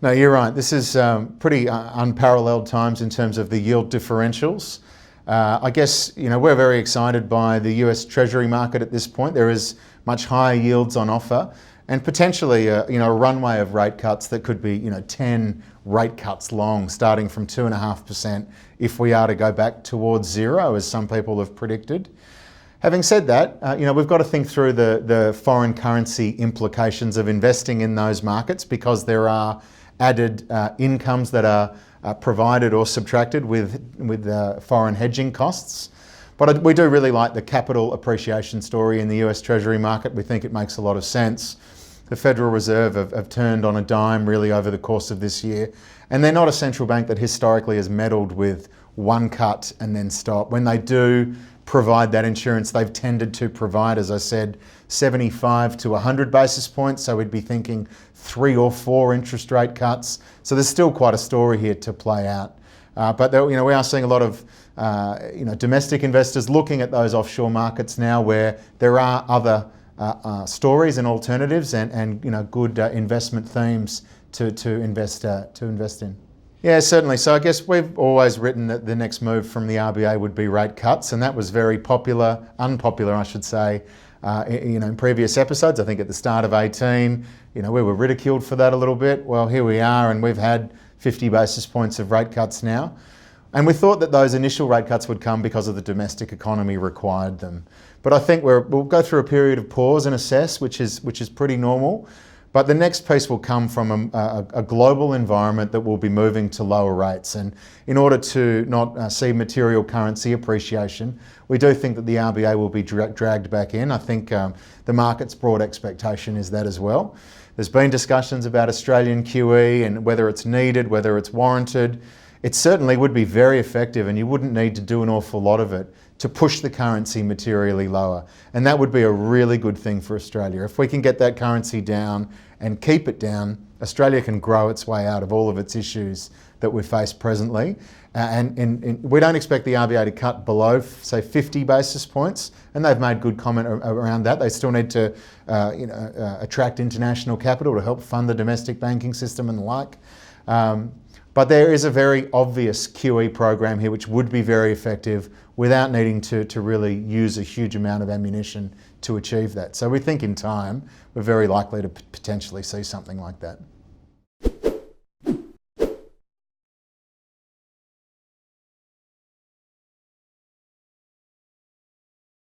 No, you're right. This is pretty unparalleled times in terms of the yield differentials. I guess, we're very excited by the US Treasury market at this point. There is much higher yields on offer and potentially a runway of rate cuts that could be 10 rate cuts long, starting from 2.5% if we are to go back towards zero, as some people have predicted. Having said that, we've got to think through the foreign currency implications of investing in those markets, because there are added incomes that are provided or subtracted with foreign hedging costs. But we do really like the capital appreciation story in the US Treasury market. We think it makes a lot of sense. The Federal Reserve have turned on a dime really over the course of this year. And they're not a central bank that historically has meddled with one cut and then stop. When they do provide that insurance, they've tended to provide, as I said, 75 to 100 basis points. So we'd be thinking 3 or 4 interest rate cuts. So there's still quite a story here to play out. But we are seeing a lot of domestic investors looking at those offshore markets now, where there are other stories and alternatives and good investment themes to invest in. Yeah, certainly. So I guess we've always written that the next move from the RBA would be rate cuts, and that was very unpopular, I should say, in previous episodes. I think at the start of 18, we were ridiculed for that a little bit. Well, here we are, and we've had 50 basis points of rate cuts now. And we thought that those initial rate cuts would come because of the domestic economy required them. But I think we'll go through a period of pause and assess, which is pretty normal. But the next piece will come from a global environment that will be moving to lower rates. And in order to not see material currency appreciation, we do think that the RBA will be dragged back in. I think the market's broad expectation is that as well. There's been discussions about Australian QE and whether it's needed, whether it's warranted. It certainly would be very effective, and you wouldn't need to do an awful lot of it to push the currency materially lower. And that would be a really good thing for Australia. If we can get that currency down and keep it down, Australia can grow its way out of all of its issues that we face presently. And we don't expect the RBA to cut below, say, 50 basis points. And they've made good comment around that. They still need to attract international capital to help fund the domestic banking system and the like. But there is a very obvious QE program here which would be very effective without needing to really use a huge amount of ammunition to achieve that. So we think in time we're very likely to potentially see something like that.